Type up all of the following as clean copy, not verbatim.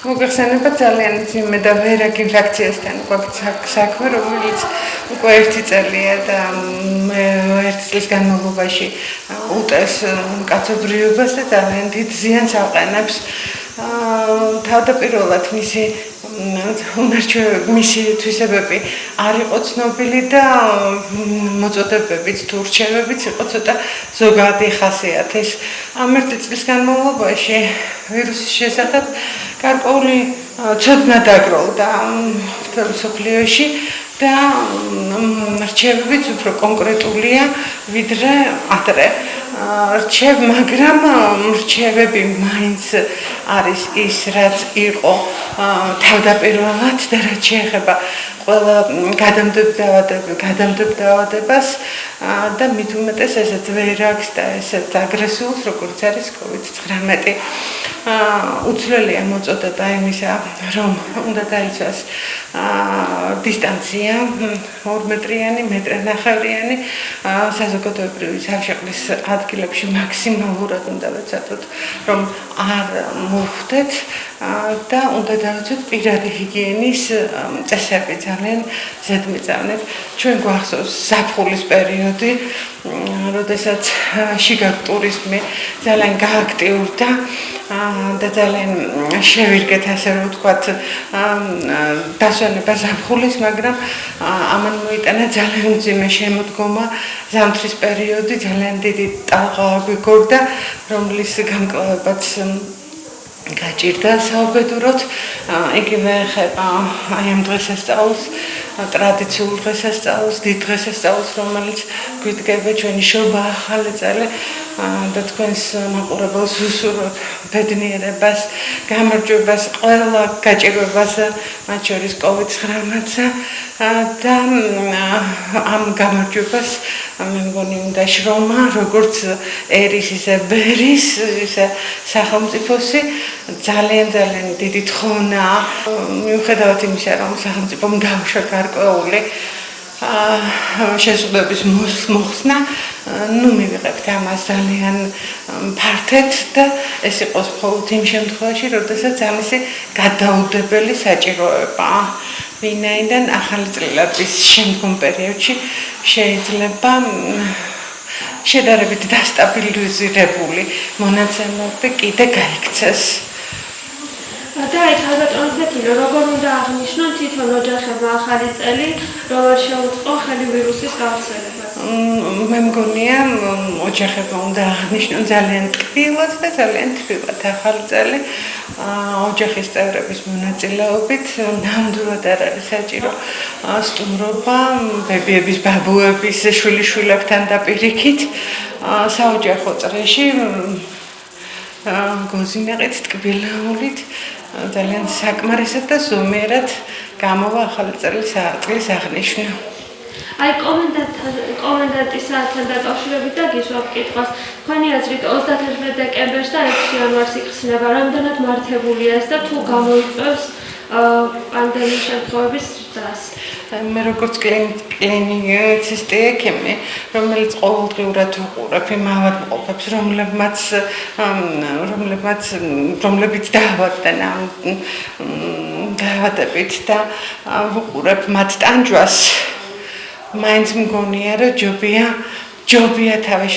მოგეხსენება ძალიან ძიმე და ვერაგ ინფექციასთან გვაქვს საქმე, რომელიც უკვე 1 წელია და მე 1 წლის განმავლობაში უტეს კაცობრიობას და ძალიან დიდ ზიანს აყენებს. თავდაპირველად მისი თვისებები არ იყო ცნობილი და მოწოდებებიც თუ რჩევებიც იყო ცოტა ზოგადი ხასიათის. ამ 1 წლის განმავლობაში ვირუსის შესახებ გარკვეული ცოდნა დაგროვდა მთელ მსოფლიოში და რჩევებიც უფრო კონკრეტულია ვიდრე ადრე. მაგრამ რჩევები მაინც არის ის, რაც იყო თავდაპირველად და რაც შეეხება ყველა გადამდებელ დაავადებას და მით უმეტეს ესეც ვერაგს და ესეც აგრესულს, როგორც არის COVID-19. უცვლელია მოწოდება იმისა, რომ უნდა დაიცვას დისტანცია 2 მეტრიანი, 1.5 მეტრიანი, საზოგადოებრივი სამშობლის ადგილებში მაქსიმალურად უნდა ვეცადოთ, რომ არ მოვხვდეთ და უნდა დავიცვათ პირადი ჰიგიენის წესები ძალიან ზედმიწევნით. ჩვენ გვახსოვს ზაფხულის პერიოდი, როდესაც შიგა ტურიზმი ძალიან გააქტიურდა და ძალიან შევირგეთ, ასე რომ ვთქვათ, დასვენება ზაფხულის, მაგრამ ამან მოიტანა ძალიან მძიმე შემოდგომა. ზამთრის პერიოდი ძალიან დიდი ტალღა გვიგორდა, რომლის გამკლავებაც გაჭირდა საუბედუროთ. იგივე ეხება აი ამ დღესასწაულს, ტრადიციულ დღესასწაულს, დიდ დღესასწაულს, რომელიც გვიდგება ჩვენი შობა ახალი წელი და თქვენს მაყურებელს ვუსურვებ ბედნიერებას, გამარჯვებას, ყველა გაჭირვებაზე, მათ შორის COVID-19-ზე და ამ გამარჯვებას მე მგონი უნდა შრომა, როგორც ერის, ისე ბერის, ისე სახელმწიფოსი ძალიან დიდი თხოვნაა. მიუხედავად იმისა, რომ სახელმწიფომ დაუშვა გარკვეული შესაძლებლობის მოხსნა, მივიღებთ ამას ძალიან ფართედ და ეს იყოს მხოლოდ იმ შემთხვევაში, როდესაც ამისი გადაუდებელი საჭიროებაა. ვინაიდან ახალი წლების შემდგომ პერიოდში შეიძლება შედარებით დასტაბილიზირებული მონაცემები კიდე გაიქცეს. და აი თავდაპირველად როგორ უნდა აღნიშნონ თვითონ ოჯახებმა ახალი წელი, როგორ შეუწყო ხელი ვირუსის გავრცელებას? მე მგონია ოჯახებმა უნდა აღნიშნონ ძალიან ტკბილად და ძალიან თბილად ახალი წელი. ოჯახის წევრების მონაწილეობით ნამდვილად არ არის საჭირო სტუმრობა, ბებიების, ბაბუების, შვილიშვილებთან დაპირიქით საოჯახო წრეში გოზინაყით, ტკბილაულით ძალიან საკმარისად და ზომიერად გამოვა ახალი წლის აღნიშვნა. აი კომენდანტის საათთან დაკავშირებით და გისვამ კითხვას, თქვენი აზრით 31 დეკემბერს და 6 იანვარს იხსნება, რამდენად მართებულია ეს და თუ გამოიწვევს პანდემიის შემთხვევების ზრდას? მე როგორც კლინიცისტი ექიმი, რომელიც ყოველდღიურად ვუყურებ იმ ავადმყოფებს, რომლებიც დაავადდნენ ამ დაავადებით და ვუყურებ მათ ტანჯვას, მაინც მგონია, რომ ჯობია თავი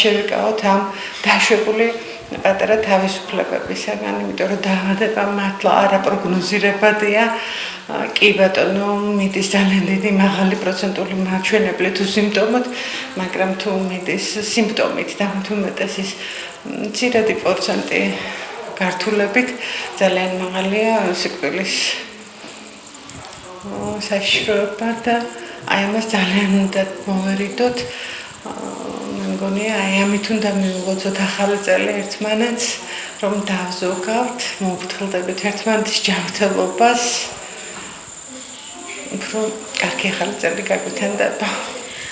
შევიკავოთ ამ დაშვებული პატარა თავისუფლებებისაგან, იმიტომ რომ დაავადება მართლა არაპროგნოზირებადია. კი ბატონო, მიდის ძალიან დიდი მაღალი პროცენტული მაჩვენებლით თუ სიმპტომით, მაგრამ თუ მიდის სიმპტომით და თუ მეტეს ის მცირედი პროცენტი გართულებით ძალიან მაღალია სიკვდილის საშიშროება და აი ამას ძალიან უნდა მოვერიდოთ. მე მგონია აი ამით უნდა მივუღოთ ახალი წელი ერთმანეთს, რომ დავზოგავთ, მოვფრთხილდებით ერთმანეთის ჯანმრთელობას. უფრო კარგი ახალი წელი გაგვეთანდება.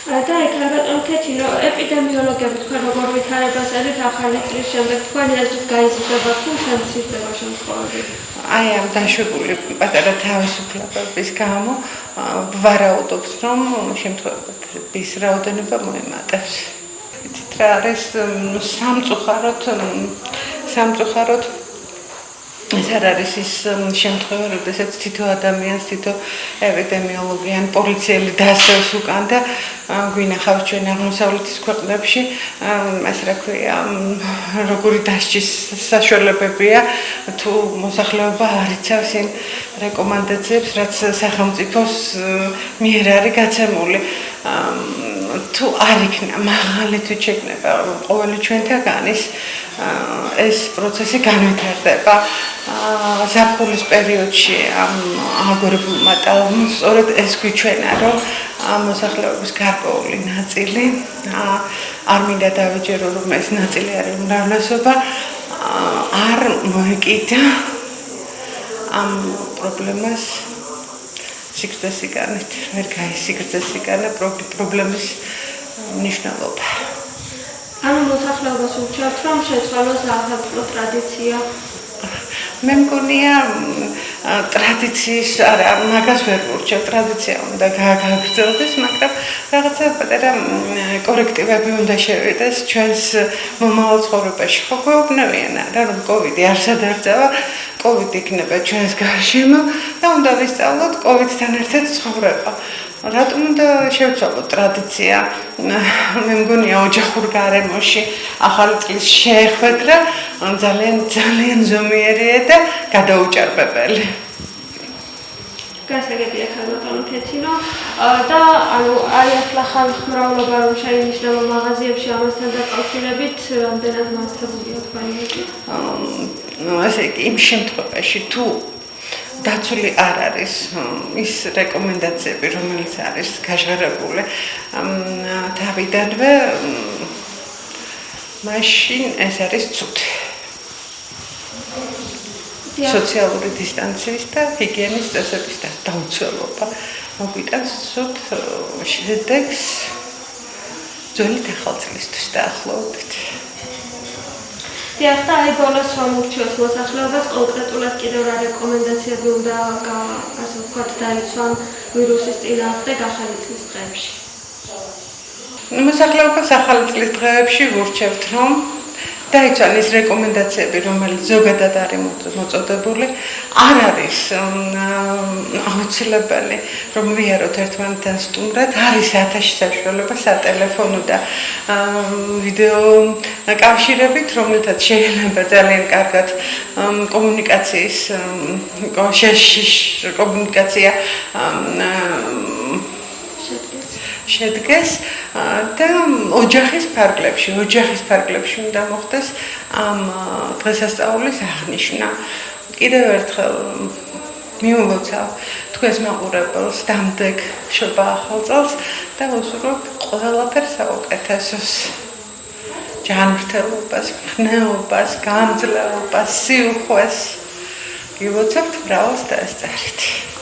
და აი ბატონო ქეთინო, ეპიდემიოლოგები თქვენ როგორ ვითარებას არით ახალი წლის შემდეგ, თქვენი აზრით გაიზრდება თუ შემცირდება შემთხვევები? აი ამ დაშვებული პატარა თავისუფლებების გამო ვარაუდობთ, რომ შემთხვევების რაოდენობა მოემატებს. იცით რა არის სამწუხაროდ ეს არ არის ის შემთხვევა, როდესაც თითო ადამიანს, თითო ეპიდემიოლოგი ან პოლიციელი დასდევს უკან და გვინახავს ჩვენ აღმოსავლეთის ქვეყნებში, ასე რა ქვია, როგორი დასჯის საშუალებებია, თუ მოსახლეობა არ იცავს იმ რეკომენდაციებს, რაც სახელმწიფოს მიერ არის გაცემული. თუ არ იქნება მაღალი თუ შექმნება ყოველი ჩვენთაგანის ეს პროცესი განვითარდება ზაფხულის პერიოდში აგორებულმა ტალღამ სწორედ ეს გვიჩვენა რომ მოსახლეობის გარკვეული ნაწილი არ მინდა დავიჯერო რომ ეს ნაწილი არის უმრავლესობა არ მოეკიდა ამ პრობლემას სიგრძესიკანით ვერ გაისიგრძესიკანა პრობლემის მნიშვნელობა. ანუ მოსახლეობას ურჩევთ რომ შეცვალოს სახელმწიფო ტრადიცია. მე მგონია ტრადიციის არა მაგას ვერ ურჩევ ტრადიცია უნდა გააგრძელდეს მაგრამ რაღაცა პატარა კორექტივები უნდა შევიდეს ჩვენს მომავალ ცხოვრებაში ხო გვეუბნებიან რა რომ კოვიდი არ სადარწევა კოვიდი იქნება ჩვენს გარშემო და უნდა ვისწავლოთ კოვიდთან ერთად ცხოვრება რატომ უნდა შევცვალოთ ტრადიცია მე მგონია ოჯახურ გარემოში ახალი წლის შეხვედრა ძალიან ზომიერია და გადაუჭარბებელი გასაგებია ქალბატონო თეთინო და ანუ აი ახლა ხალხმრავლობა რომ შეინიშნება მაღაზიებში ამასთან დაკავშირებით რამდენად მასშტაბურია თქვენი მიზნი? ასე იგი იმ შემთხვევაში თუ დაცული არ არის ის რეკომენდაციები რომელიც არის გაჟღერებული თავიდანვე მაშინ ეს არის ცუდი სოციალური დისტანციის და ჰიგიენის წესების დაუცველობა მოგვიტანს ცუდ შედეგს ძველი ახალწლისთვის დაახლოებით. დიახ და აი ბოლოს რომ ურჩევთ მოსახლეობას კონკრეტულად კიდევ რა რეკომენდაციები უნდა ასე ვთქვათ დაიცვან ვირუსის წინააღმდეგ ახალი წლის დღეებში? მოსახლეობას ახალი წლის დღეებში ვურჩევთ რომ დაიცვან ის რეკომენდაციები, რომელიც ზოგადად არის მოწოდებული, არ არის აუცილებელი, რომ ვიაროთ ერთმანეთთან სტუმრად, არის ათასი საშუალება სატელეფონო და ვიდეო კავშირებით, რომელთაც შეიძლება ძალიან კარგად კომუნიკაცია შედგეს და ოჯახის ფარგლებში უნდა მოხდეს ამ დღესასწაულის აღნიშვნა. კიდევ ერთხელ მიულოცავ თქვენს მაყურებელს დამდეგ შობა ახალ წელს და ვუსურვებ ყველაფერს საუკეთესოს. ჯანმრთელობას, ხნეობას, გამძლეობას, სიუხვეს. გილოცავთ მრავალს და ესწარით.